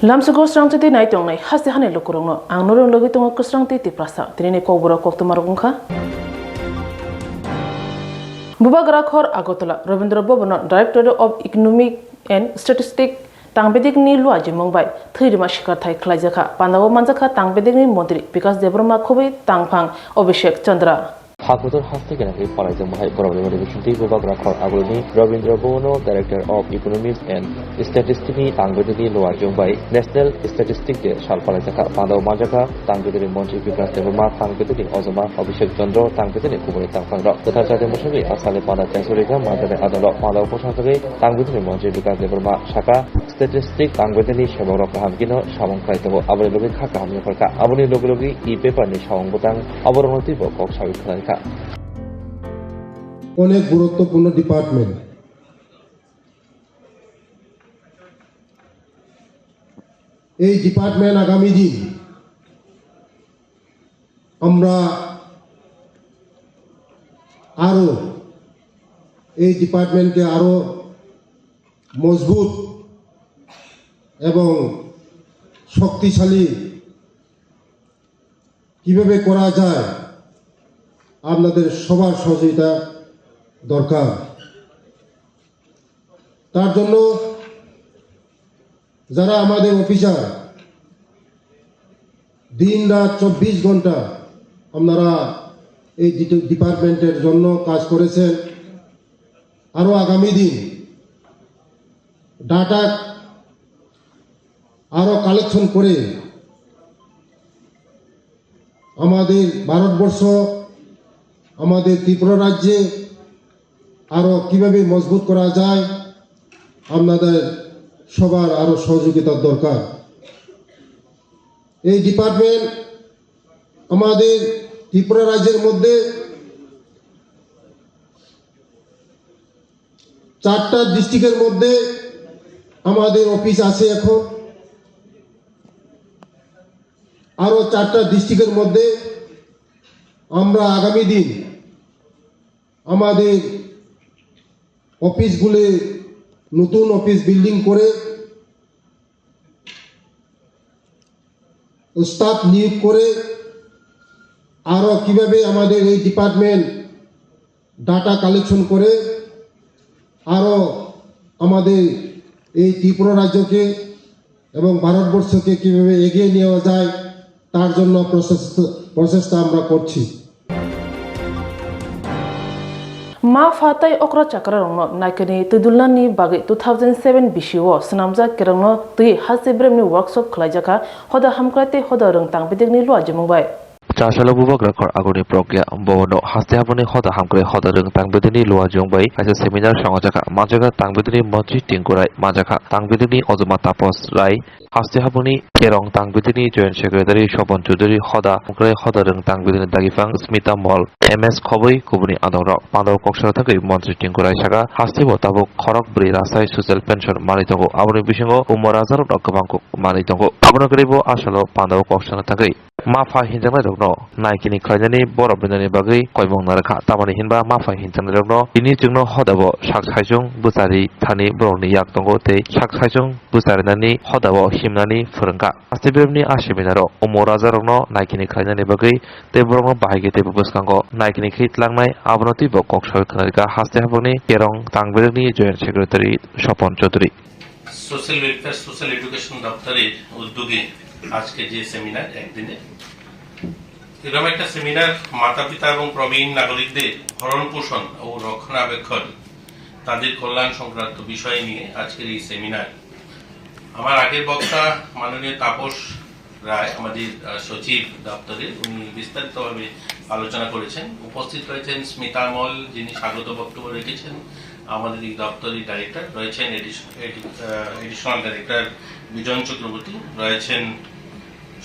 Lamsugo strangti nai tongnai hasti hane lukurongno angnorong logi tongo kustrangti ti prasa trini kobura koktumarungkha Bubagra khor Agotola Rabindra Bhavana Director of Economic and Statistics Tangbedik ni luaji mongbai thirima shikar thai khlaijakha pandawo manjakha Tangbedik ni mantri Vikas Debrama khobai tangphang Abhishek Chandra Hakutor haste kena ke palai mahai problem revisionti Bubagra khor Agolni Rabindra Bhavana Director of Economics and Statistics ni Tangbedini luaji mongbai National Statistics de sal palai jakha pandawo manjakha Tangbedini mantri Vikas Debrama Tangbedini ozoma Abhishek Chandra Tangbedini khobai tangphang ro totha jade moshagi asale pada chasurika majane adalo pandawo posakage Tangbedini mantri Vikas Debrama shaka Statistics Tangbedini seboro kahamkino samong khlaitabo aboni logi kha kahamni korka aboni logi e-paper ni samong botang aborongoti bo kok sabi khlaika অনেক গুরুত্বপূর্ণ department এই department আগামী দিন আমরা আরো এই ডিপার্টমেন্টকে আরো মজবুত এবং শক্তিশালী কিভাবে করা যায় আপনাদের সবার সহযোগিতা দরকার তার জন্য যারা আমাদের অফিসার দিন রাত 24 ঘন্টা আপনারা এই ডিপার্টমেন্টের জন্য কাজ করেছেন আরো আগামী দিন ডাটা আরো কালেকশন করে আমাদের ভারতবর্ষ আমাদের ত্রিপুরা রাজ্যে আরো কিভাবে মজবুত করা যায় আপনাদের সবার আরো সহযোগিতার দরকার এই ডিপার্টমেন্ট আমাদের ত্রিপুরা রাজ্যের মধ্যে 4টা ডিস্ট্রিক্টের মধ্যে আমাদের অফিস আছে এখন আরো 4টা ডিস্ট্রিক্টের মধ্যে আমরা আগামী দিন আমাদের অফিসগুলো নতুন অফিস বিল্ডিং করে স্টাফ নিয়োগ করে আরো কিভাবে আমাদের এই ডিপার্টমেন্ট ডাটা কালেকশন করে আরো আমাদের এই ত্রিপুরা রাজ্যকে এবং ভারতবর্ষকে কিভাবে এগিয়ে নেওয়া যায় তার জন্য প্রচেষ্টা আমরা করছি Ma fatai okra chakrarongno naikani tudulnani bagi 2007 BCO snamja kerangno tui hasibremni workshop khlaijakha hoda hamkrate hoda rong tangbedikni luaji mongbai Chasalo Bubagra khor agoni prokya bono haste habone hoda hamkre hoda rung tangbedini luwa jongbai kaisa seminar sangajaka majaka tangbedini mantri tingkurai majaka tangbedini ozoma tapos rai haste haboni kerong tangbedini joint secretary Shobon Chaudhary hoda hamkre hoda rung tangbedini dagifang Smita Mall MS khoboi kubuni adoro pandaw koksara thakai mantri tingkurai saka haste bo tabok khorok bri rasai social pension manitongo aboni bisingo umorazar rokabangko manitongo abono kribo asalo pandaw koksara thakai Mafa hinjana rokno naikini khlainani borobinani bagai koimong narakha tamani hinba mafa hinjana rokno ini jungno hodabo saksaijung busari thani borokni yak tongo tei saksaijung busarinani hodabo himnani phurungka astibemni asiminaro umoraja rokno naikini khlainani bagai tei borokno bahagi tei buskango naikini khitlangnai abonoti bo koksoi khnarika haste haboni kerong tangbedini joint secretary Shobon Chaudhary social welfare social education দপ্তরের উদ্যোগে আজকে যে seminar একদিনে এরকম একটা seminar মাতা পিতা এবং প্রবীণ নাগরিকদের ভরণ পোষণ ও রক্ষণাবেক্ষণ তাদের কল্যাণ সংক্রান্ত বিষয় নিয়ে আজকের এই সেমিনার আমার আগের বক্তা মাননীয় তাপস রায় আমাদের সচিব দপ্তরের উনি বিস্তারিতভাবে আলোচনা করেছেন উপস্থিত রয়েছেন স্মিতা মল যিনি স্বাগত বক্তব্য রেখেছেন আমাদের এই দপ্তরের ডাইরেক্টর রয়েছেন এডিশনাল ডাইরেক্টর বিজন চক্রবর্তী রয়েছেন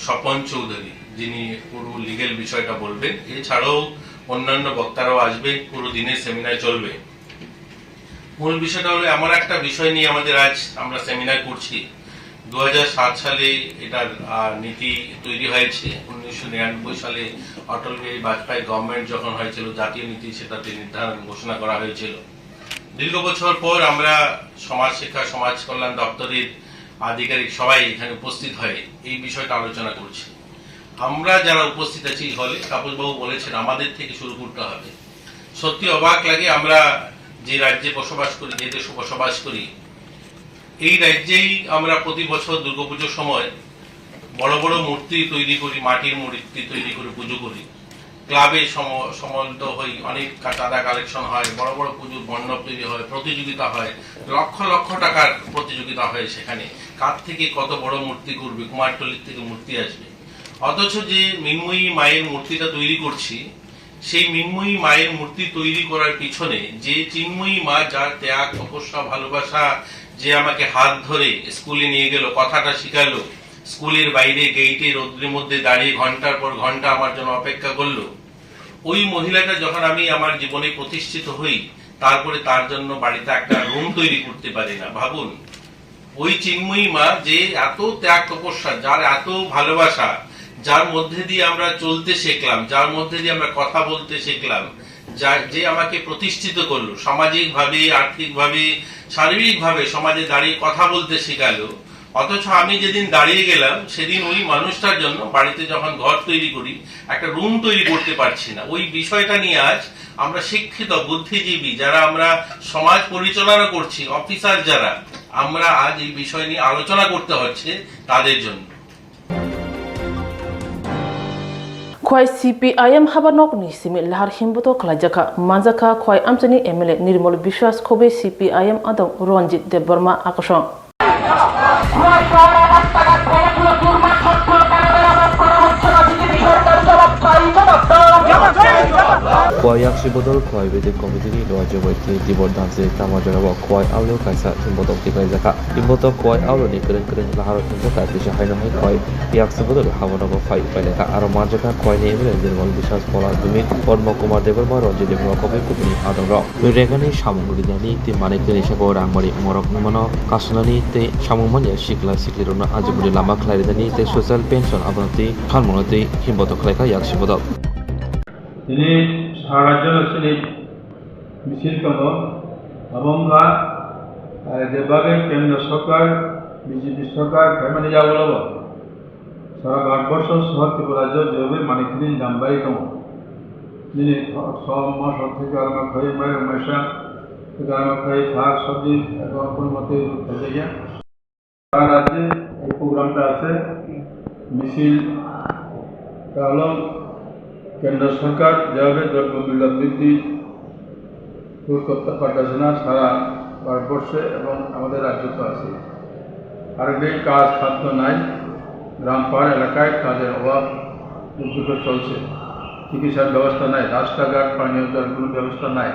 স্বপন চৌধুরী যিনি পুরো লিগ্যাল বিষয়টা বলবেন এছাড়াও অন্যান্য বক্তারাও আসবে পুরো দিনের সেমিনার চলবে মূল বিষয়টা হলো এমন একটা বিষয় নিয়ে আমাদের আজ আমরা সেমিনার করছি 2007 সালে এটার নীতি তৈরি হয়েছে 1999 সালে অটল বিহারী বাজপেয়ী গভর্নমেন্ট যখন হয়েছিল জাতীয় নীতি সেটাতে নির্ধারণ ঘোষণা করা হয়েছিল দীর্ঘ বছর পর আমরা সমাজ শিক্ষা সমাজ কল্যাণ দপ্তরের আধিকারিক সবাই এখানে উপস্থিত হয়ে এই বিষয়টা আলোচনা করছি। আমরা যারা উপস্থিত আছি হলে, তাপসবাবু বলেছেন আমাদের থেকে শুরু করতে হবে। সত্যি অবাক লাগে, আমরা যে রাজ্যে বসবাস করি, যে দেশে বসবাস করি, এই রাজ্যেই আমরা প্রতি বছর দুর্গাপুজোর সময় বড় বড় মূর্তি তৈরি করি, মাটির মূর্তি তৈরি করে পুজো করি। ক্লাবে সমন্ত হই, অনেক চাঁদা কালেকশন হয়, বড় বড় পুজোর মণ্ডপ তৈরি হয়, প্রতিযোগিতা হয়, লক্ষ লক্ষ টাকার প্রতিযোগিতা হয়। সেখানে কার থেকে কত বড় মূর্তি করবে, কুমারটুলির থেকে মূর্তি আসবে। অথচ যে মৃন্ময়ী মায়ের মূর্তিটা তৈরি করছি, সেই মৃন্ময়ী মায়ের মূর্তি তৈরি করার পিছনে যে চিন্ময়ী মা, যার ত্যাগ, তপস্যা, ভালোবাসা, যে আমাকে হাত ধরে স্কুলে নিয়ে গেল, কথাটা শিখালো, স্কুলের বাইরে গেইটে রোদ্রের মধ্যে দাঁড়িয়ে ঘন্টার পর ঘন্টা আমার জন্য অপেক্ষা করলো, ওই মহিলাটা যখন আমি আমার জীবনে প্রতিষ্ঠিত হই, তারপরে তার জন্য বাড়িতে একটা রুম তৈরি করতে পারি না। ভাবুন, ওই চিন্ময়ী মা যে এত ত্যাগ তপস্যা, যার এত ভালোবাসা, যার মধ্যে দিয়ে আমরা চলতে শিখলাম, যার মধ্যে দিয়ে আমরা কথা বলতে শিখলাম, যে আমাকে প্রতিষ্ঠিত করলো সামাজিক ভাবে, আর্থিক ভাবে, শারীরিক ভাবে, সমাজে দাঁড়িয়ে কথা বলতে শেখালো। অথচ আমি যেদিন দাঁড়িয়ে গেলাম, সেদিন ওই মানুষটার জন্য বাড়িতে যখন ঘর তৈরি করি, একটা রুম তৈরি করতে পারছি না। ওই বিষয়টা নিয়ে আজ আমরা শিক্ষিত বুদ্ধিজীবী যারা আমরা সমাজ পরিচালনা করছি, অফিসার যারা, আমরা আজ এই বিষয় নিয়ে আলোচনা করতে হচ্ছে তাদের জন্য। Khoi CPIM habanok ni simi lahar himbuto klajaka manjaka khoi amchani MLA Nirmal Bishwas khobe CPIM adong Ronjit Debarma akashong Kuayak Shibodol Kuai with the committee Roger Whitley, Dibor Dance, Tamajava, Kuai Aulo Kaisa, Imbotok Tikazaka, Imbotok Kuai Aulo Nikan Lahar Timboka, Hino Koi, Yak Sibodol, Havanova Fight, Peleka, Aramajaka, Koi name, and then one Bishas Pola, Dumit, or Mokoma Deborma, Roger Deborah, Company, Adam Rock. We recognize Shamunani, the Manikisha or Amari, Morok Mono, Kasunani, the Shamumania, Shikla, Sikliruna, Ajabudi Lama, Claridani, the social pension, Abanti, Palmonati, Himbotok Leka, Yak Shibodol. তিনি সারা রাজ্যে মিছিল করব এবং যেভাবে কেন্দ্র সরকার BJP সরকার family যা বলব সারা ভারতবর্ষ সহ ত্রিপুরা রাজ্য যেভাবে মানিকদিন দামবাড়ি দম যিনি সব মাস থেকে আরম্ভ করে মায়ের মেশা থেকে আরম্ভ করে শাক সবজি এবং কোনো মতে ফেলে গিয়া সারা রাজ্যে এই প্রোগ্রামটা আছে। মিছিলটা হলো কেন্দ্র সরকার যেভাবে দ্রব্যমূল্য বৃদ্ধি দূর করতে পারতেছে না সারা ভারতবর্ষে এবং আমাদের রাজ্যতে আছে। আর এই কাজ খাদ্য নাই, গ্রাম পাড় এলাকায় কাজের অভাব দুর্ভিক্ষ চলছে, চিকিৎসার ব্যবস্থা নাই, রাস্তাঘাট, পানীয় জল কোনো ব্যবস্থা নাই।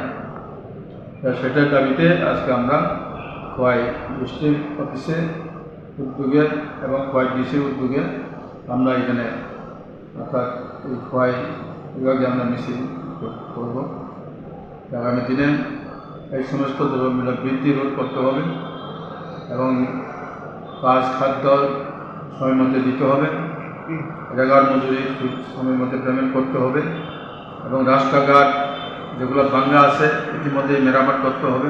সেটার দাবিতে আজকে আমরা খোয়াই ডিস্ট্রিক্ট অফিসে উদ্যোগে এবং খোয়াই ডিসির উদ্যোগে আমরা এখানে অর্থাৎ এই খোয়াই বিভাগে আমরা মিছিল করব। আগামী দিনে এই সমস্ত দ্রব্যমূল্য বৃদ্ধি রোধ করতে হবে এবং কাজ খাদ্য সময় মধ্যে দিতে হবে, জায়গার মজুরি সময় মধ্যে পেমেন্ট করতে হবে এবং রাস্তাঘাট যেগুলো ভাঙা আছে ইতিমধ্যে মেরামত করতে হবে।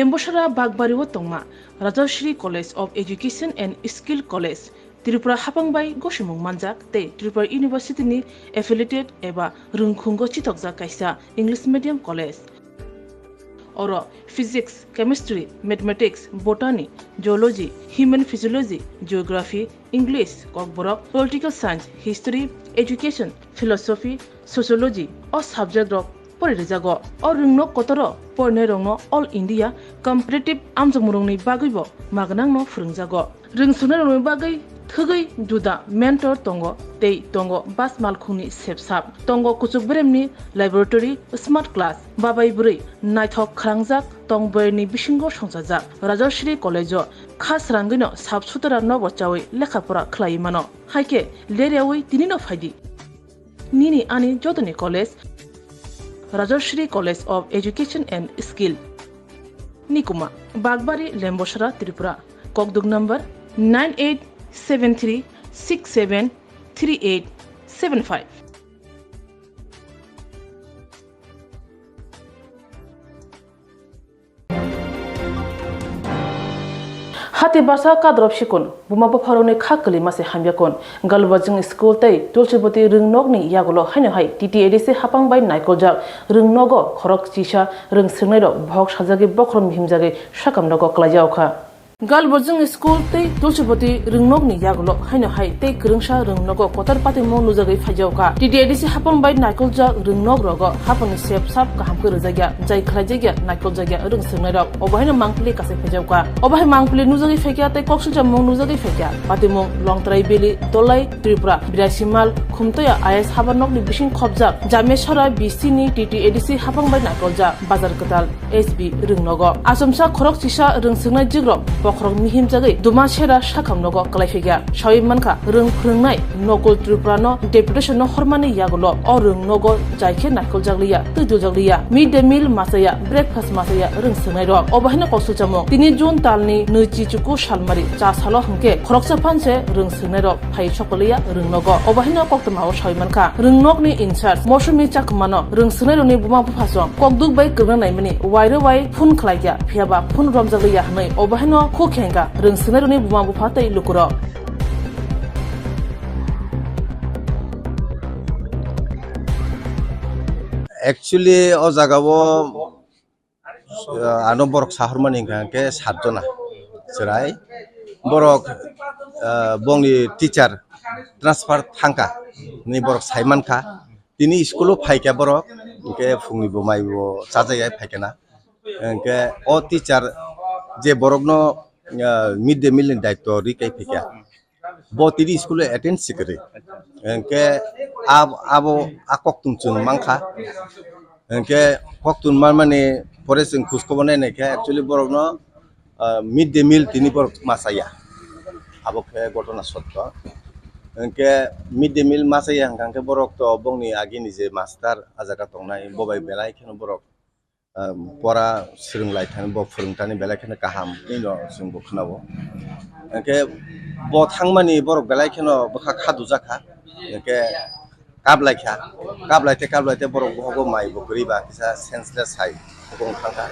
Lembosara Bagbariwo Tongma, Rajashri College of Education and Skill College, Tripura Hapangbai Goshimung Manjak, Te Tripura University ni affiliated eba Rungkhungo Chitokja Kaisa English Medium College. Oro Physics, Chemistry, Mathematics, Botany, Geology, Human Physiology, Geography, English, Kokborok, Political Science, History, Education, Philosophy, Sociology, or subject of Porijago, or Rungno Kotoro, Pornerongno, All India, Competitive Amjamurungni Bagibo, Magnangno Frungjago. Rungsunarungni Bagi, Thugai, Duda, Mentor Tongo, Tei Tongo, Bas Malkuni Sepsap, Tongo Kuchukbremni, Laboratory, Smart Class, Babai Buri, Naithok Krangjak, Tongboyni Bishingo Shongzajak, Rajashri College, Khas Rangino, Sabsutara Nobochawi, Lekapura Klaimano, Haike, Leriawi, Tinino Fadi. Nini Ani Jodani College, Rajashri College of Education and Skill. Nikuma, Bagbari, Lembosara, Tripura. Kokdug number 9873673875. Hati basa kadrop shikun buma bapharone khakli mase hamyakon galwajing school tai tulchiboti ringnogni yagulo haino hai TTADC hapangbai naikolja ringnogo khorok chisha ring sirnairo bhok sajagi bokrom himjagi shakamnogo klajauka galwajing school tai tulchiboti ringnogni yagulo haino hai tei krungsa ringnogo kotar pati mo nujagi phajauka TTADC hapangbai naikolja ringnog rogo hapani sep sap kaham kurujagya jai khlajagya naikolja ring sirnairo obahaino mangpli kase phajauka obahai mangpli nujagi fekya tei koksulja mong nujagi fekya patimong longtrai beli tolai Tripura birasimal khumtoya IS habanokni bising khobjak jamesara BC-ni TTADC hapangbai naikolja bazar katal SB ringnogo asomsa khorok chisa ring singnai jigro pokrok mihim jagai dumasera shakamnogo klaifegya shaimanka ring phringnai nokol Tripura no deputation no hormani yagulo o ringnogo jaikhe naikoljagliya tujujagliya midday meal masaya breakfast masaya ring singnai ro obahina koksulchamo 3 June talni nuchi chuku shalmari cha salo hangke khoroksa phanse ring singnai ro phai chokoliya ringnogo obahina koktmao shaimanka ringnokni incharge mosumi chakmano ring singnai roni buma phasong kokduk bai kurna mani waire wai phun khlaigya phiaba phun romjagliya hanai obahina khokhenga ring singnai roni buma phatai lukuro Actually, o jagao ano borok sahurmani ke 7 jona serai borok bongni teacher transfer thangka ni borok saiman kha tini school phaika borok ke phungni bo mai bo chajai phaikena ke o teacher je borok no midday meal ni daitto ri kai phika bo tini school attend sikri ke abo akok tumchung mangkha ke koktun marmani pore sing khusko banai ke actually borok no midday meal tini borok masaya abo ke gotona sotto ke midday meal masaya hangkang ke borok to bongni agini je master ajaga tongnai bobai belai kheno borok pora srunglai thani bo phurungtani belai kheno kaham ino sungbo khnabo ke bo thangmani borok belai kheno bokha khadu jakha ke kablaite borok bogo mai bokri ba kisa senseless hai bong thangka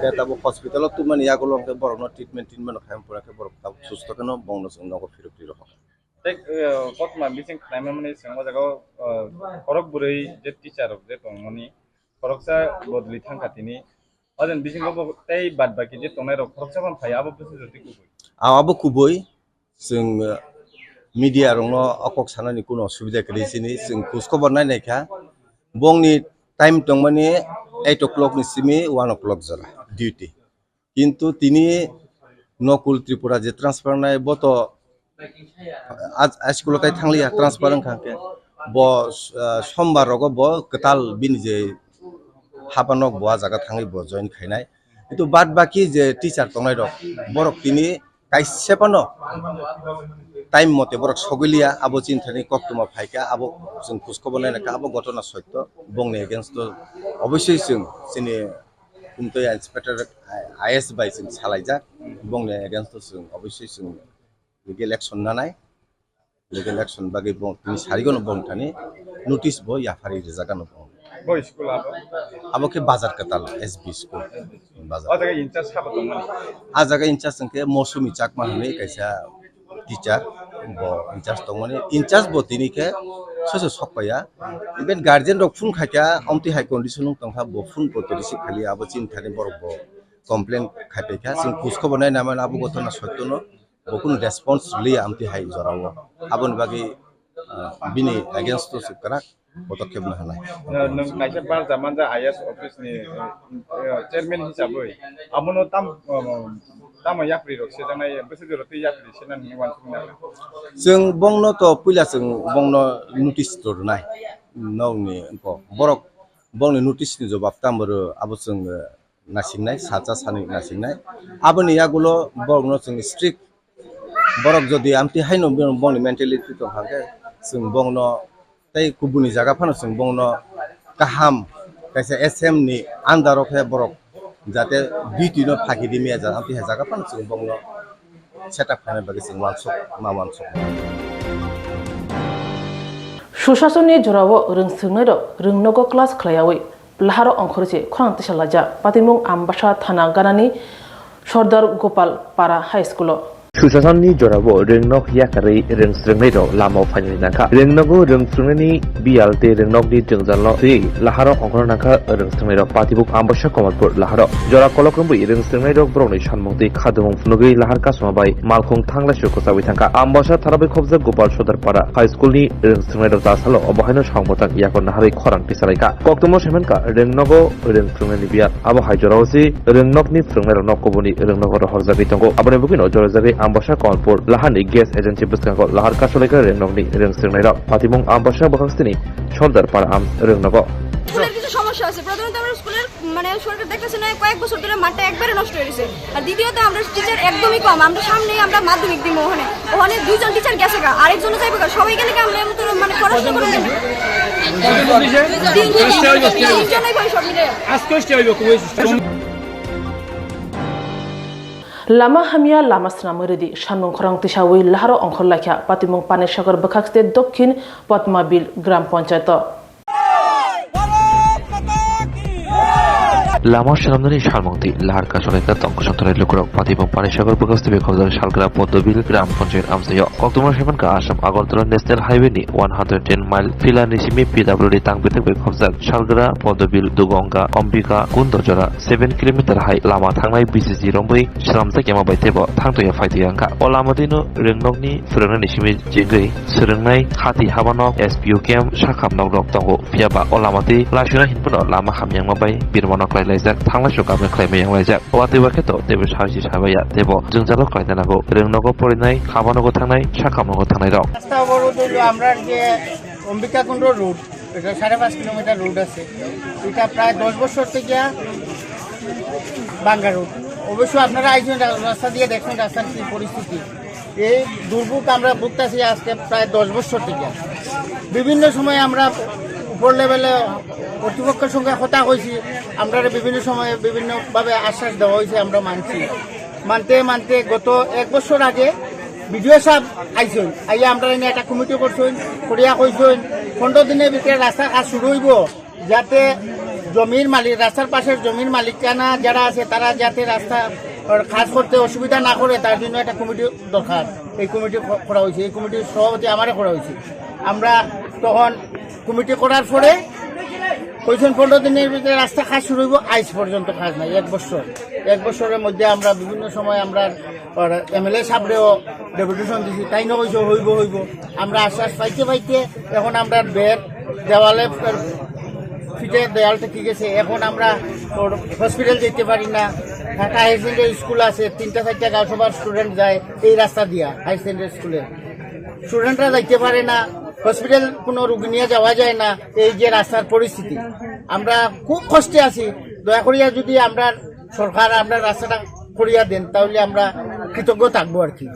ke tabo hospital tu mani yagolong ke borok no treatment kham pura ke borok tab susto keno bongno sungno ko phirupti ro tek kotma bising khlaima mani singo jago korok burei je teacher je tongmani koroksa bodli thangkatini ojen bising go tei bad baki je tongnai ro koroksa ban phai abo busi joti kubui abo kubui sing media rongno akok sanani kuno subida krisini sing khusko banai naikha bongni time tongmani 8 o'clock ni simi 1 o'clock jala duty kintu tini nokul Tripura je transfer nai boto school tai thanglia transfer khangke bo sombar rogo bo ketal bin je habanok bo jaga thangi bo join khainai itu bad baki je teacher tongnai rok borok tini kaisepano time mote borok sogilia abo chinthani koktuma phaika abo jung khusko banai ka abo gotona sotto bongni against to obviously jung sini kumtoya inspector IS by jung salaijak bongni against to jung obviously jung legal action bagi bong tini sarigono bong thani notice bo yafari jagano bong bo school abo abo ke bazar katal SB school bazar o jaga in charge sabo tongmani a jaga in charge ke mosumi chakma hone kaisa teacher bo in charge tongmani in charge bo tini ke soso sokpaya even guardian rok phun khaika amti high condition tongha bo phun bo to receive khali abo chin thani borok bo complain khaite kha sing pusko bonai naman abo gotona sottono bo kun response li amti high jorawo abon bagi bini against to sikrak পদক্ষেপ না হানায় nang kaisa bar zaman ja IS office ni chairman hisabai abono tam yapri rok se janai bese joro te yapri senan ni wan sumna जों बंगनो तो पुला जों बंगनो notice तरनाय नौनि बरक बंगनि notice नि जवाब तामरो आबो जों नासिंनाय साजा सानै नासिंनाय आबोनि यागुलो बंगनो जों स्ट्रिक्ट बरक जदि आमति हायनो बंगनि मेन्टालिटी तो हागे जों बंगनो तै गुबुनि जागा फानो जों बंगनो गाहाम कायसे एसएम नि आन्दाराव फे बरक जाते डिटिनो फाकिदि मेजा आमति जागा फानो जों बंगनो सेटआप खालामनाय बागै जों वानसक सुशासननि जराव रोंसोंनाय रोंनोगो क्लास खालायावै लाहारो अंखरसे खरांति सालाजा पातिमुं आमबासा थाना गानानि सरदार गोपाल पारा हाई स्कुल सुशासननि जराबो रोंनक याकारै रोंस्रोंनाय दं लामाव फायनाय नाखा रोंनगो रोंस्रोंनायनि बियालते रोंनकनि जोंजालनो थै लाहारो अंखर नाखा रोंस्रोंनाय दं पातिबुक आमबासा कमलपुर लाहारो जरा कलक्रमबो रोंस्रोंनाय दं ब्रंनि सानमुंति खादुमुं फुनुगै लाहार कासमाबाय मालखुं थांला सुरखौ जाबाय थांखा आमबासा थाराबै खबजा गोपाल सदरपारा हाई स्कुलनि रोंस्रोंनाय दं दासालो अबहायनो सांबतां याकन नाहारै खरांति सालायका कक्तमो सेमेनका रोंनगो रोंस्रोंनायनि बियाल आबो हायजरावसि रोंनकनि फ्रोंनाय नकबुनि रोंनगो हरजागै दंगो आबने बुकिनो जरजागै आमबासा कमलपुर लाहानि गेस एजेन्सि बुस्कांखौ लाहार कासलायका रोंनगनि रोंस्रोंनाय दं पातिमुं आमबासा बखास्तिनि सरदारपारा आम रोंनगो স্কুলের কিছু সমস্যা আছে প্রথমত আমরা স্কুলের মানে সরকার দেখতেছে না কয়েক বছর ধরে মাঠটা একবারে নষ্ট হয়ে গেছে আর দ্বিতীয়ত আমরা টিচার একদমই কম আমরা সামনেই আমরা মাধ্যমিক দিব ওখানে দুইজন টিচার গেছে গা আরেকজন যাইবে গা সবাই গেলে আমরা মতো মানে পড়াশোনা করে নেব তিনজনই ভাই সব মিলে আজকে হইব लामा हामिया लामा स्नामरदि सानमुं खरांति सावै लाहारो अंखर लाखिया पातिमुं पानेसागर बखाक्सते दक्षिण पद्माबिल ग्राम पंचायत लामा सालामनानै सालमंति लाहार कासलायका तंकसंतराय लुकुरक पातिमुं पानेसागर बखाक्सते बेखौजार सालग्रा पद्मबिल ग्राम पंचायत आमसायो अक्टोबर सेमेनका आसाम आगरतला नेशनेल हाईवे नि 110 माइल फिला निसिमि पिडब्लिउडि तांबिथक बेखौजार सालग्रा पद्मबिल दुगंगा अम्बिका कुन्दजरा 7 किलोमीटर हाई लामा थांनाय बिसिजि रंबै सालामता केमा बायतेबो थांतोया फायतोयांका अलामदिनो रोंनगनि फोरोंनाय निसिमि जिगै सोलोंनाय खाति हाबानक एसपिउ केम साखामनक रक दंगो फियाबा अलामदि लासुना हिनपुनो लामा हामयांमा बाय बिरमनक लायलायजाक थांलाय सुकामनो खालामयांलायजाक वातेबा खेतो तेबो सारजि साबाया तेबो जोंजालो खालायनांगौ रोंनगो फरायनाय खाबानगो थांनाय साखामनगो थांनाय रक রাস্তা অবরোধ হলো আমরা যে অম্বিকাকুণ্ড রোড এটা 5.5 কিলোমিটার রোড আছে এটা প্রায় 10 বছর থেকে ভাঙ্গা রোড অবশ্য আপনারা আইছেন রাস্তা দিয়ে দেখুন রাস্তার কি পরিস্থিতি এই দুর্ভোগ আমরা ভুগতেছি আজকে প্রায় 10 বছর থেকে বিভিন্ন সময় আমরা উপর লেভেলে কর্তৃপক্ষের সঙ্গে কথা হয়েছি আমরা বিভিন্ন সময়ে বিভিন্নভাবে আশ্বাস দেওয়া হয়েছে আমরা মানতে মানতে গত 1 বছর আগে বিডিও সাহেব আইসেন আইয়া আমরা এনে একটা কমিটি করছেন করিয়া কইছেন 15 দিনের ভিতরে রাস্তা কাজ শুরু হইব যাতে জমির মালিক রাস্তার পাশের জমির মালিকানা যারা আছে তারা যাতে রাস্তা কাজ করতে অসুবিধা না করে তার জন্য একটা কমিটি দরকার এই কমিটি করা হয়েছে এই কমিটির সভাপতি আমারে করা হয়েছে আমরা তখন কমিটি করার পরে কইছেন 15 দিনের ভিতরে রাস্তা কাজ শুরু হইব আজ পর্যন্ত কাজ নাই 1 বছরের মধ্যে আমরা বিভিন্ন সময় আমরা এমএলএ সাহেবরেও ডেপুটেশন দিছি তাই না কইছো হইব আমরা আশ্বাস পাইতে এখন আমরা বেড দেওয়ালে ফিটে দেয়ালটা ঠিক আছে এখন আমরা হসপিটাল যেতে পারি না ঢাকা হাই সেকেন্ডারি স্কুল আছে 3-4টা গাঁও সবার স্টুডেন্ট যায় এই রাস্তা দিয়া হাই সেকেন্ডারি স্কুলে স্টুডেন্টরা যাইতে পারে না হসপিটাল কোনো রোগী নিয়ে যাওয়া যায় না এই যে রাস্তার পরিস্থিতি আমরা খুব কষ্টে আছি দয়া করিয়া যদি আমরা সরকার আমরা রাস্তাটা করিয়া দেন তাহলে আমরা কৃতজ্ঞ থাকবো আর কি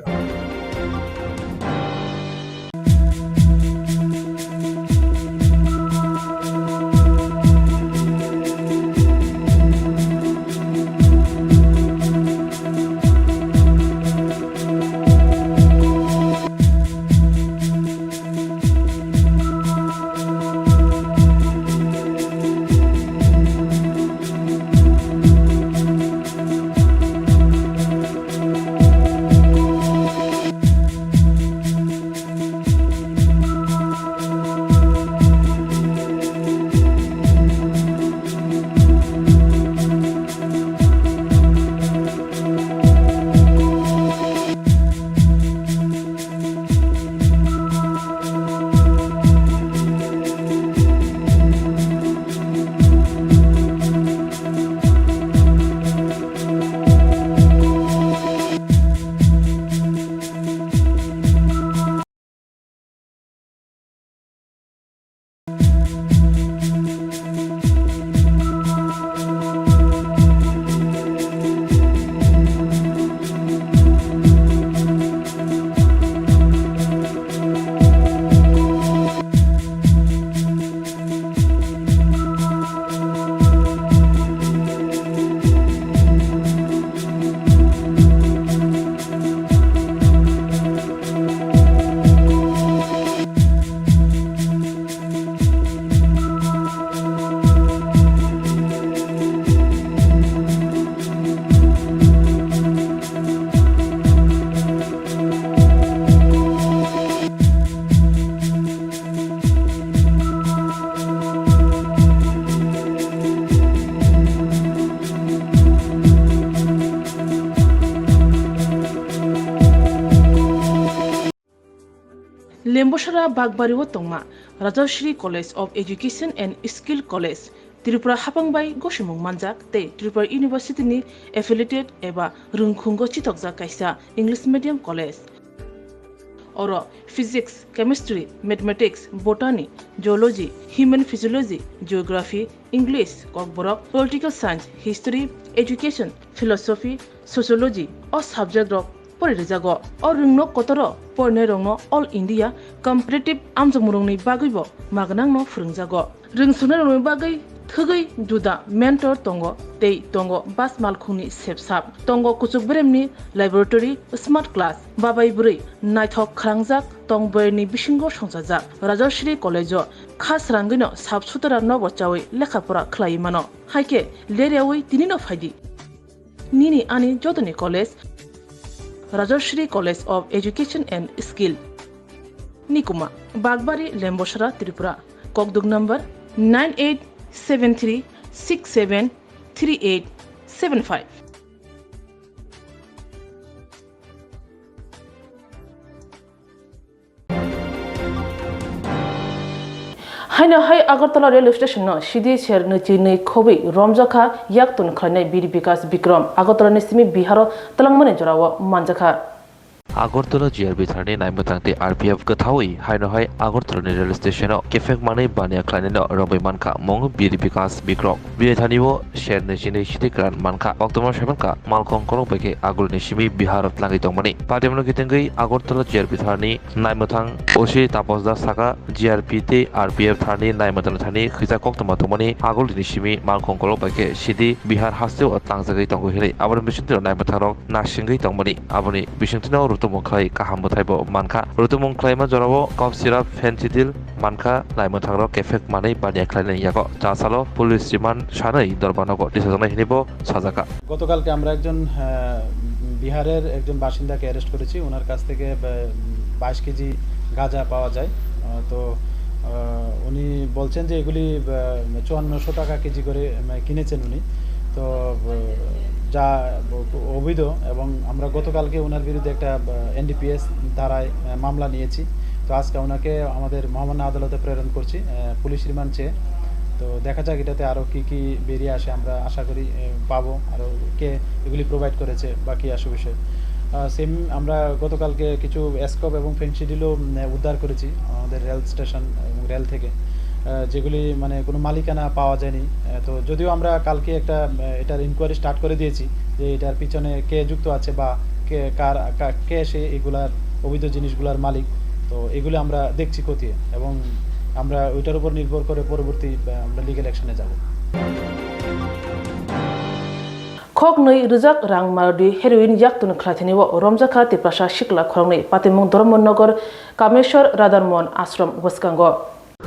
लेम्बोसरा बागबारिव तंगमा Rajshree college of education and skill college Tripura हापांबाई गसुमुं मानजाक ते त्रिपुरा यूनिवर्सिटी नि एफिलिएटेड एबा रुंखुंगो चितकजा कायसा इंग्लिश मीडियम कॉलेज और physics chemistry mathematics botany geology human physiology geography English Kokborok political science history education philosophy sociology और सब्जेक्ट रक परिरजागो और रुंनो कतर परने रंगनो ऑल इंडिया कम्पिटिटिव आमजमुरंनि बागैबो मागनांनो फोरोंजागो रोंसुनो रंनि बागै थगै जुदा मेंटर तंगो तै तंगो बास मालखुनि सेबसाब तंगो कुचुक ब्रेमनि लैबोरेटरी स्मार्ट क्लास बाबाय बुरै नायथक खालांजाक तंबरनि बिसिंगो संजाजाक राजश्री कॉलेजो खास रांगैनो साब सुतरा नबचावै लेखाफोरा खलायमानो हायके लेरियावै तिनिनो फायदि निनि आनि जदनि college Rajshree college of education and skill निकुमा बागबारी लेम्बोसरा त्रिपुरा ककदुक नंबर 9873673875 हायनो हाय आगरतला रेलवे स्टेशन न सिदि सेर नचिनै खबै रमजाखा याक्तुन खनाय बिर विकास विक्रम आगरतला निसिमि बिहार तलंगमने जराव मानजाखा আগরতলা জিআরবি থানে নাইমতাংতে আরপিএফ গথাওই হাইনহাই আগরতলা রেল স্টেশনও কেফেক মানে বানিয়া ক্লাইনেন রবই মানকা মং বীর বিকাশ বিক্রম বিরেথানিও শের নেচিনে সিটিক্রান মানকা অক্টোবর সেভেনকা মালকং করংবেকে আগুল নিসিমি বিহারত লাগি দংমানি পাটিমনো গিতেঙ্গই আগরতলা জিআরবি থানি নাইমতাং ওসি তাপসদা সাকা জিআরপি তে আরপিএফ থানি নাইমতাং থানি খিজা কক্তমা দংমানি আগুল নিসিমি মালকং করংবেকে সিদি বিহার হাসতেও তাংজাগৈ দংগো হেলে আবার বিশিন্তির নাইমতারক নাসিঙ্গৈ দংমানি আবনি বিশিন্তিনাও रुतुमंख्लाय काहाम बथायबो मानखा रुतुमंख्लायमा जराबो कफ सिराप फेन्सिडिल मानखा नायमथांरो केफेक मानै बानिया ख्लायनाय यागो चासालो पुलिस रिमान्ड सानै दरबानगो दिसाजनाय हिनिबो साजाका গতকালকে আমরা একজন বিহারের একজন বাসিন্দাকে অ্যারেস্ট করেছি ওনার কাছ থেকে 22 কেজি গাঁজা পাওয়া যায় তো উনি বলছেন যে এগুলি 5400 টাকা কেজি করে কিনেছেন উনি তো যা অবৈধ এবং আমরা গতকালকে ওনার বিরুদ্ধে একটা এনডিপিএস ধারায় মামলা নিয়েছি তো আজকে ওনাকে আমাদের মহামান্য আদালতে প্রেরণ করছি পুলিশ রিমান্ড চেয়ে তো দেখা যাক এটাতে আরও কী কী বেরিয়ে আসে আমরা আশা করি পাবো আরও কে এগুলি প্রোভাইড করেছে বা কী আসে বিষয় সেম আমরা গতকালকে কিছু এসকপ এবং ফেন্সিডিলও উদ্ধার করেছি আমাদের রেল স্টেশন এবং রেল থেকে যেগুলি মানে কোনো মালিকানা পাওয়া যায়নি তো যদিও আমরা কালকে একটা এটার ইনকোয়ারি স্টার্ট করে দিয়েছি যে এটার পিছনে কে যুক্ত আছে বা কে সে এগুলার অবৈধ জিনিসগুলার মালিক তো এগুলো আমরা দেখছি খতিয়ে এবং আমরা ওইটার উপর নির্ভর করে পরবর্তী আমরা লিগ্যাল অ্যাকশনে যাব खक नै रिजाक रां मारदि हेरोइन याक्तुन ख्लाथेनिव रमजाखा तिप्रासा शिकला खरंनै पातिमुं धर्मनगर कामेश्वर राधारमन आश्रम गसकांगो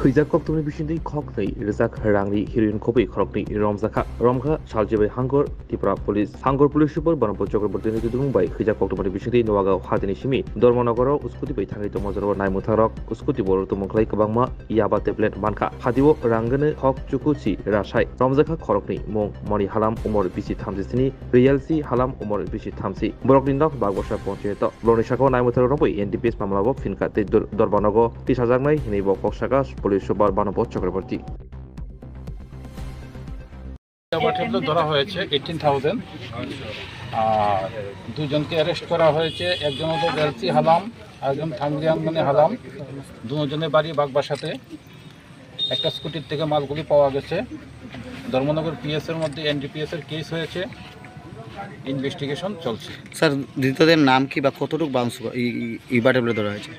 खैजा कक्तुनि बिसिन्दै खक नै रिजाक रांनि हेरोइन खबै खरकनि रमजाखा रमखा सालजेबै हांगर त्रिपुरा पुलिस हांगर पुलिस सुपर बनप चक्रवर्ती नि दुंबाय खैजा कक्तुनि बिसिन्दै नवागाव हादिनि सिमी धर्मनगराव उसकुति बै थाङै तमजराव नायमुथारक उसकुति बर तमंख्लाय कबांमा याबा टेबलेट मानखा हादिव रांगनो खक चुकुचि रासाय रमजाखा खरकनि मुं मणि हालाम उमर बिसि 33 नि रियेलसि हालाम उमर बिसि 30 बरकनि नक बागबसा पञ्चायत बरनिसाखौ नायमुथारक रबै एनडीपीएस मामलाबो फिनका ते दरबानगो तिसाजांनाय हिनैबो कक्सागा पुलिस সুপার বানব চক্রবর্তী ধরা হয়েছে 18,000 আর দুজনকে অ্যারেস্ট করা হয়েছে একজন হলো রেলসি হালাম আর একজন থাংলিয়ান মানে হালাম দুজনের বাড়ি বাগবাসাতে একটা স্কুটির থেকে মালগুলি পাওয়া গেছে ধর্মনগর পিএস এর মধ্যে এনডিপিএস এর কেস হয়েছে ইনভেস্টিগেশন চলছে স্যার ধৃতদের নাম কি বা কতটুকু বাউন্স ইবাটেবলে ধরা হয়েছে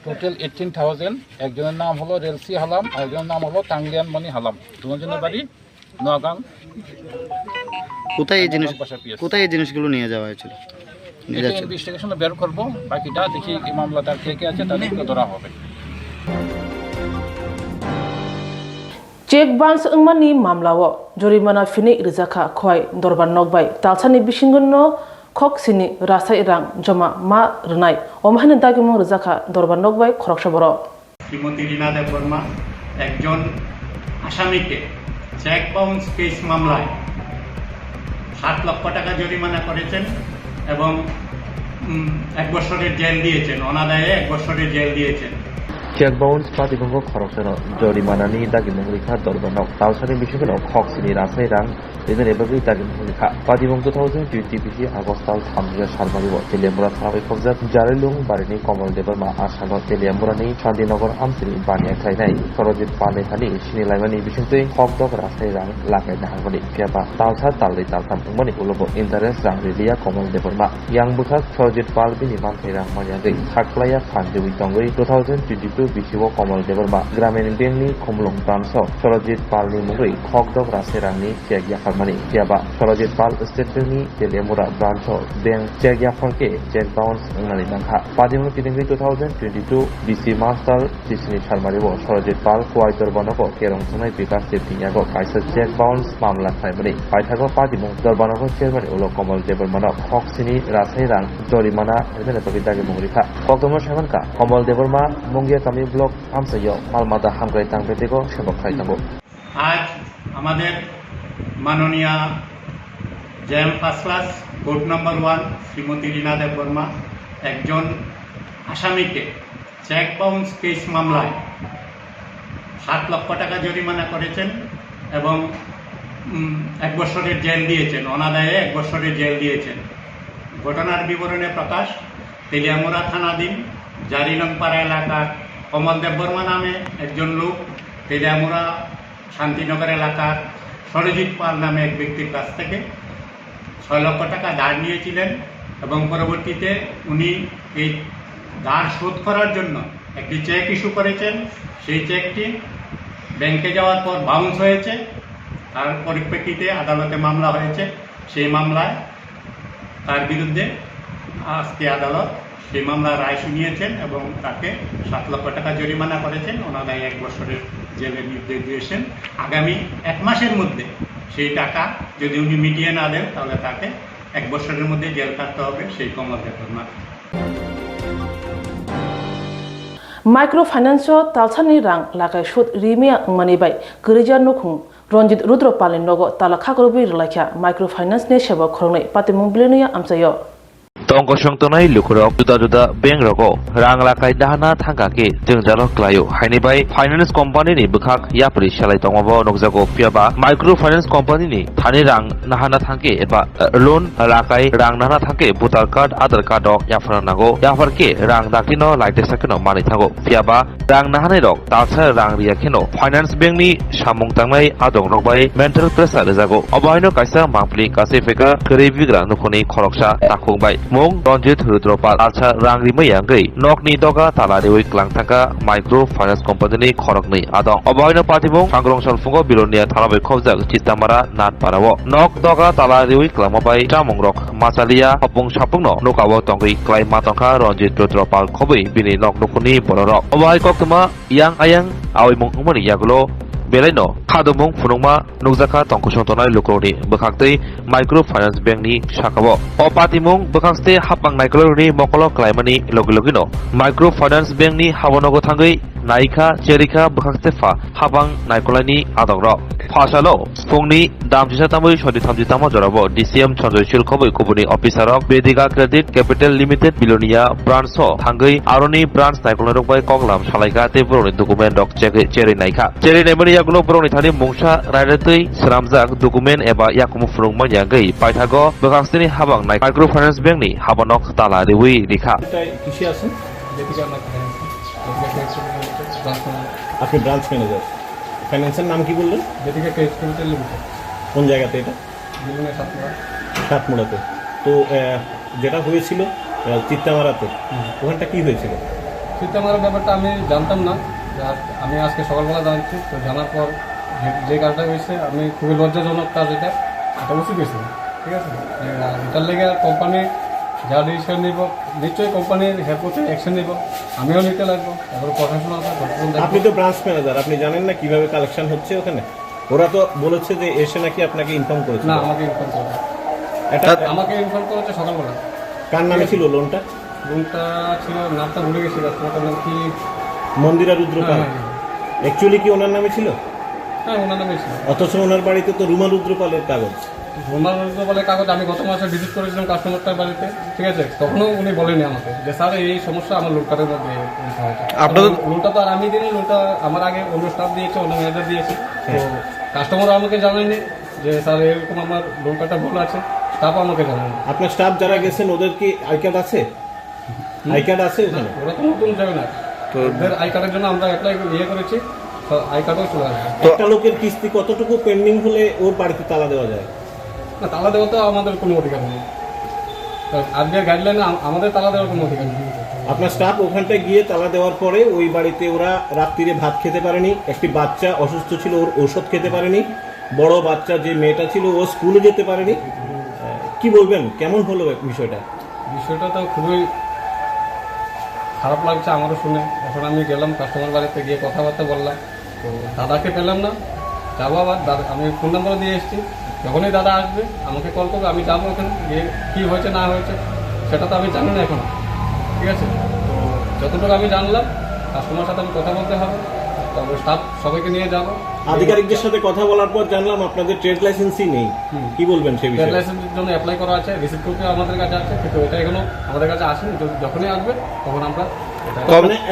টোটাল 18,000 একজনের নাম হলো রেলসি হালাম আর একজনের নাম হলো টাংলিয়ান মনি হালাম দুজনের বাড়ি নোয়াগাং কোথায় এই জিনিসগুলো নিয়ে যাওয়া হয়েছিল ইনভেস্টিগেশন বের করব বাকিটা দেখি এই মামলাটার কে আছে তাদেরকে ধরা হবে चेक बाउंस अंगमानि मामलाव जरिमाना फिनै रिजाखा खय दरबार नगबाय तालसानि बिसिंगनो खक सिनि रासाय रां जमा मा रनाय अमहानि दागिमो रिजाखा दरबार नगबाय खरकसबर শ্রীমতী রীনা দেব বর্মা একজন আসামিকে চেক বাউন্স কেস মামলায় 7 লক্ষ টাকা জরিমানা করেছেন এবং 1 বছরের জেল দিয়েছেন, অনাদায়ে 1 বছরের জেল দিয়েছেন। চেক বাউন্স পাতিবঙ্গ খরচন জরিমানানি দাগি মংলিখা দরবানক তালসানি বিশ্বকন খকসিনি রাসাই রাং রেজেন এবাগै দাগি মংলিখা পাতিবং 2020 বিসি আগস্ট তাল 3 সালমারিব তেলিয়ামুরা থানাबै খবজাক জারেলুং बारिनि कमल देबरमा आसाम तेलियामुरानि शान्तिनगर हामसिनि बानिया खायनाय सरजित पालनेथानि सिनिलायमानि बिसुंतै हकदक रासाय रां लागायनो हागौनि फियाबा तालसा तालदै तालथाम उमानि उलबो इन्टारेस्ट रां रिलिया कमल देबरमा yang buka सरजित पाल बिनि मानथाय रां मानियागै साकलाया फानजोबै दंगै 2022 बिसिव कमल देबरमा ग्रामीण बेंकनि खमलुं ब्रान्चआव सरजित पालनि मुङै हकदक रासाय रांनि चेक याफारमानि फियाबा सरजित पाल स्टेट बेंकनि तेलियामुरा ब्रान्चआव बेंक चेक याफारके चेक बाउन्स अंगनानि दांखा पादिमु तिदिंगै 2022 बिसि मास्टार जिसिनि सालमारिबो सरजित पाल कुवाइ दरबानको केरंसनाय बिकास सेफटियागो काइसा चेक बाउन्स मामला थायमानि पाइथागो पादिमु दरबानको चेयरमैन उलो कमल देबरमानो हकसिनि रासाय रां जरिमाना रेजन एबागै दागि मुङरिखा कक्टमर सामनका कमल देबरमा मुंगिया कामी ब्लक हामसायाव मालमादा हामग्राय तांबेतेगो सेबक खायनांगौ। আজ আমাদের মাননীয় জেএম ফার্স্ট ক্লাস কোর্ট নম্বর 1 শ্রীমতী রীনা দেববর্মা একজন আসামিকে চেক বাউন্স কেস মামলায় 7 লক্ষ টাকা জরিমানা করেছেন এবং 1 বছরের জেল দিয়েছেন, অনাদায়ে 1 বছরের জেল দিয়েছেন। ঘটনার বিবরণে প্রকাশ, তেলিয়ামুরা থানাধীন জারিলংপাড়া এলাকার কমল দেববর্মা নামে একজন লোক তেলিয়ামুরা শান্তিনগর এলাকার সরজিৎ পাল নামে এক ব্যক্তির কাছ থেকে 6 লক্ষ টাকা ধার নিয়েছিলেন এবং পরবর্তীতে উনি এই ধার শোধ করার জন্য একটি চেক ইস্যু করেছেন। সেই চেকটি ব্যাংকে যাওয়ার পর বাউন্স হয়েছে, তার পরিপ্রেক্ষিতে আদালতে মামলা হয়েছে। সেই মামলায় তার বিরুদ্ধে আজকে আদালত সেই মামলার রায় শুনিয়েছেন এবং তাকে 7 লক্ষ টাকা জরিমানা করেছেন, অনাদায়ে 1 বছরের জেলের নির্দেশ দিয়েছেন। আগামী 1 মাসের মধ্যে সেই টাকা যদি উনি মিটিয়ে না দেন তাহলে তাকে 1 বছরের মধ্যে জেল কাটতে হবে সেই কমল দেববর্মা। माइक्रो फाइनेंस तालसानि रां लागाय सुद रिमिया अंगमानि बाय गरिजा नखुं रंजित रुद्र पालिन नगो ताला खागरबि रलाख्या माइक्रो फाइनेंस नि सेवा खरंनाय पातिमुं बिलिनिया आमसायो Tongko songtonai lukurok juda-juda bank roko rang lakai dahana thangkake jengjalo klayo haini bai finance company ni bukhak yapri salai tongmabo nokjago piaba micro finance company ni thani rang nahana thangke eba loan lakai rang nahana thangke voter card aadhaar card ok yafar nago yafarke rang dakino laite sakino mani thago piaba rang nahanai rok talsa rang riyakheno finance bank ni samung tangnai adong rok bai mental pressure rejago obaino kaisa mangpli kase feka kreibigra nukhoni khoroksa takung bai mong Ronjit Rudropal alsa rangri mayanggai nokni doga taladewi klangtangka micro finance company ni khorokni adong obaino patimong sangrong salfungo bilonia thalabai khobjak chitamara nat parawo nok doga taladewi klamabai chamong rok masalia hopung sapungno nokawo tongri klai matongka Ronjit Rudropal khobai bini nok nokuni bororok obai koktuma yang ayang awimong umani yagulo Belaino khadumung funungma nukjaka tongkusongtonai lukuroni bukhaktei micro finance bank ni sakabo o patimung bukhakste hapang naikoloni mokolo klaimani logilogino micro finance bank ni habonogo thangai naika cherika bukhakste fa habang naikolani adogro phasalo phongni damjisa tamoi sodi thamji tamo jorabo DCM Sanjoy Silkhoboi kubuni officer of Vedika Credit Capital Limited Bilonia branch thangai aroni branch naikolani rokbai koklam salaika teboroni document dok cheri naika cheri naimani yagulo boroni thani mungsa rairatei sramjak document eba yakumu phurungma yagai paithago bukhaksteni habang nai micro finance bank ni habanok tala rewi likha কিসে আছেন আপনি branch manager ফাইন্যান্সের নাম কি বললেন Vedika credit capital limited কোন জায়গাতে এটা সাতমুড়াতে তো যেটা হয়েছিল চিত্তামারাতে ওখানটা কি হয়েছিল চিত্তামারার ব্যাপারটা আমি জানতাম না, আমি আজকে সকালবেলা জানছি। তো জানার পর যে কাজটা হয়েছে আমি খুবই লজ্জাজনক কাজ, এটা উচিত হয়েছে, ঠিক আছে। এটার লেগে কোম্পানি যা ডিসিশন নিব নিশ্চয়ই কোম্পানির হেল্প করতে অ্যাকশন নিব, আমিও নিতে লাগবো। তারপরে প্রশাসন আপনি তো ব্রাঞ্চ ম্যানেজার, আপনি জানেন না কিভাবে কালেকশন হচ্ছে ওখানে? ওরা তো বলেছে যে এসে নাকি আপনাকে ইনফর্ম করেছে। না, আমাকে ইনফর্ম করেছে, আমাকে ইনফর্ম করেছে সকালবেলা। কার নামে ছিল লোনটা? লোনটা ছিল, নামটা ভুলে গেছি, ওটার নাম কি মন্দিরা রুদ্রপাল। অ্যাকচুয়ালি কি ওনার নামে ছিল? হ্যাঁ, ওনার নামে ছিল। অথচ ওনার বাড়িতে তো রুমা রুদ্রপালের কাগজ। ভুলমার্জিত বলে কাগজ আমি গত মাসে ভিজিট করেছিলাম কাস্টমারটার বাড়িতে, ঠিক আছে, তখনও উনি বলেনি আমাকে যে স্যার এই সমস্যা আমার লোন কার্ডের মধ্যে হয়েছে। আপনাদের লোনটা তো আর আমি দিইনি, লোনটা আমার আগে অন্য স্টাফ দিয়েছে, অন্য ম্যানেজার দিয়েছে। তো কাস্টমারও আমাকে জানায়নি যে স্যার এরকম আমার লোন কার্ডটা ভুল আছে, স্টাফও আমাকে জানায়নি। আপনার স্টাফ যারা গেছেন ওদের কি আই কার্ড আছে? আই কার্ড আছে ওখানে? ওরা তো নতুন যাবে না, তো ওদের আই কার্ডের জন্য আমরা অ্যাপ্লাই করেছি, আই কার্ডও চলে আসবে। একটা লোকের কিস্তি কতটুকু পেন্ডিং হলে ওর বাড়িতে তালা দেওয়া যায়? না, তালা দেওয়া তো আমাদের কোনো অধিকার নেই, আজকের গাইডলাইনে আমাদের তালা দেওয়ার কোনো অধিকার নেই। আপনার স্টাফ ওখানটায় গিয়ে তালা দেওয়ার পরে ওই বাড়িতে ওরা রাত্রিরে ভাত খেতে পারেনি, একটি বাচ্চা অসুস্থ ছিল ওর ওষুধ খেতে পারেনি, বড় বাচ্চা যে মেয়েটা ছিল ও স্কুলে যেতে পারেনি। কি বলবেন, কেমন হলো বিষয়টা? বিষয়টা তো খুবই খারাপ লাগছে আমারও শুনে। এখন আমি গেলাম কাস্টমার বাড়িতে, গিয়ে কথাবার্তা বললাম, তো দাদাকে পেলাম না। যাবো আবার দাদা, আমি ফোন নাম্বার দিয়ে এসেছি, যখনই দাদা আসবে আমাকে কল করবে, আমি যাবো ওখানে গিয়ে কী হয়েছে না হয়েছে সেটা তো আমি জানি না এখন, ঠিক আছে। তো যতটুকু আমি জানলাম কাস্টমার সাথে আমি কথা বলতে হবে, তারপর স্টাফ সবাইকে নিয়ে যাবো। আধিকারিকদের সাথে কথা বলার পর জানলাম আপনাদের ট্রেড লাইসেন্সই নেই, কি বলবেন সেই বিষয়ে? ট্রেড লাইসেন্সের জন্য অ্যাপ্লাই করা আছে, রিসিপ্ট কপি আমাদের কাছে আছে, কিন্তু এটা এখনো আমাদের কাছে আসেনি। যখনই আসবে তখন আমরা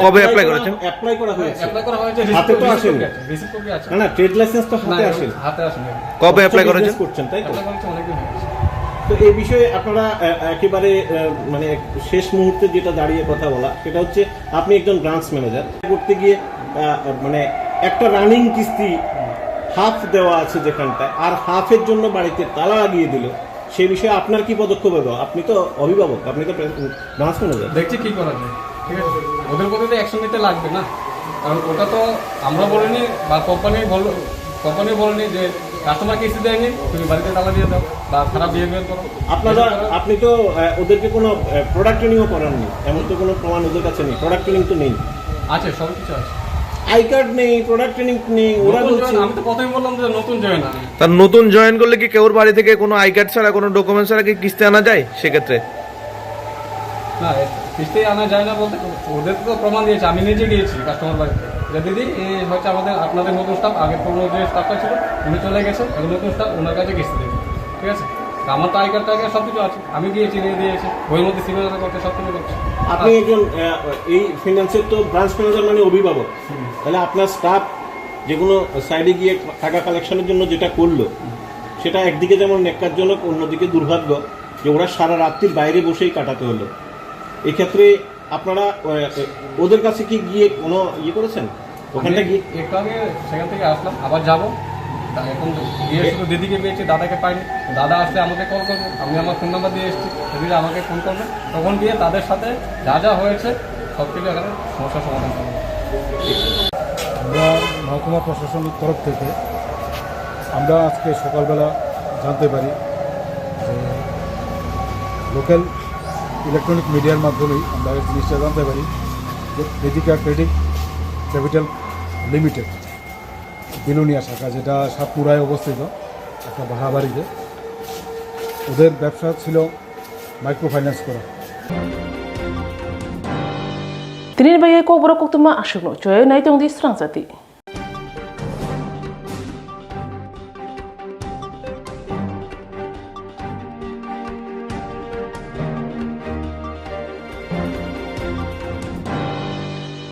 কবে অ্যাপ্লাই করেছেন? অ্যাপ্লাই করা হয়েছে, অ্যাপ্লাই করা হয়েছে, হাতে তো আসেনি, রিসিপ্ট কপি আছে। না ট্রেড লাইসেন্স তো হাতে আসেনি, হাতে আসেনি। কবে অ্যাপ্লাই করেছেন? তাই তো অ্যাপ্লাই করেছে অনেকদিন হয়ে গেছে। তো এই বিষয়ে আপনারা একেবারে মানে শেষ মুহূর্তে যেটা দাঁড়িয়ে কথা বলা, সেটা হচ্ছে আপনি একজন ব্রাঞ্চ ম্যানেজার, করতে গিয়ে মানে একটা রানিং কিস্তি হাফ দেওয়া আছে যেখানটায়, আর হাফের জন্য বাড়িতে তালা লাগিয়ে দিল, সে বিষয়ে আপনার কি পদক্ষেপ হবে? আপনি তো অভিভাবক, আপনি তো ব্রাঞ্চ ম্যানেজার, দেখছি কি করা যায়, ঠিক আছে। ওদের প্রতি তো অ্যাকশন নিতে লাগবে না, কারণ ওটা তো আমরা বলিনি বা কোম্পানি বলেনি যে কাস্টমার কিস্তি দেয়নি তুমি বাড়িতে তালা দিয়ে দাও বা খারাপ বিহেভিয়ার করো। আপনি তো ওদেরকে কোনো প্রোডাক্ট ট্রেনিংও করাননি, এমন তো কোনো প্রমাণ ওদের কাছে নেই, প্রোডাক্ট ট্রেনিং তো নেই। আছে, সব কিছু আছে, আই কার্ড নেই, প্রোডাক্ট ট্রেনিং নেই। ওরা বলছে, আমি তো প্রথমে বললাম যে নতুন জয়েন। তার নতুন জয়েন করলে কি কেউর বাড়ি থেকে কোনো আই কার্ড ছাড়া কোনো ডকুমেন্টস ছাড়া কি কিস্তি আনা যায়? সেক্ষেত্রে না, কিস্তি আনা যায় না বলতে ওদের তো প্রমাণ দিয়েছে, আমি নিজে গিয়েছি কাস্টমার বাড়িতে যে দিদি এই হচ্ছে আপনাদের নতুন স্টাফ, আগের পুরনো যে স্টাফটা ছিল উনি চলে গেছে, এখন নতুন স্টাফ ওনার কাছে কিস্তি দেবে, ঠিক আছে। আমার তো আই কার্ড টাইকার সব কিছু আছে, আমি গিয়েছি নিয়ে দিয়েছি, বইয়ের মধ্যে সিগনেচার করতে সব কিছু করছে। আপনি একজন এই ফিনান্সের তো ব্রাঞ্চ ম্যানেজার মানে অভিভাবক, তাহলে আপনার স্টাফ যেগুলো সাইডে গিয়ে টাকা কালেকশনের জন্য যেটা করলো, সেটা একদিকে যেমন ন্যাক্কারজনক, অন্যদিকে দুর্ভাগ্য যে ওরা সারা রাত্রির বাইরে বসেই কাটাতে হলো। এক্ষেত্রে আপনারা ওদের কাছে কি গিয়ে কোনো ইয়ে করেছেন? ওখানটা গিয়ে একটু আগে সেখান থেকে আসলাম, আবার যাবো। এখন গিয়ে শুধু দিদিকে পেয়েছি, দাদাকে পাইনি। দাদা আসলে আমাকে কল করবে, আমি আমার ফোন নাম্বার দিয়ে এসেছি, দিদি আমাকে ফোন করবে, তখন গিয়ে তাদের সাথে যা যা হয়েছে সব কিছু এখানে সমস্যার সমাধান করবো। আমরা মহকুমা প্রশাসনের তরফ থেকে আমরা আজকে সকালবেলা জানতে পারি যে লোকাল ইলেকট্রনিক মিডিয়ার মাধ্যমেই আমরা এই জিনিসটা জানতে পারি যে বেজিকা ক্রেডিট ক্যাপিটাল লিমিটেড বিলোনিয়া শাখা, যেটা সাতপুরায় অবস্থিত একটা ভাড়া বাড়িতে, ওদের ব্যবসা ছিল মাইক্রো ফাইন্যান্স করা। Tinin bayai ko borok kutuma asukno, joy nai tong di serang sati.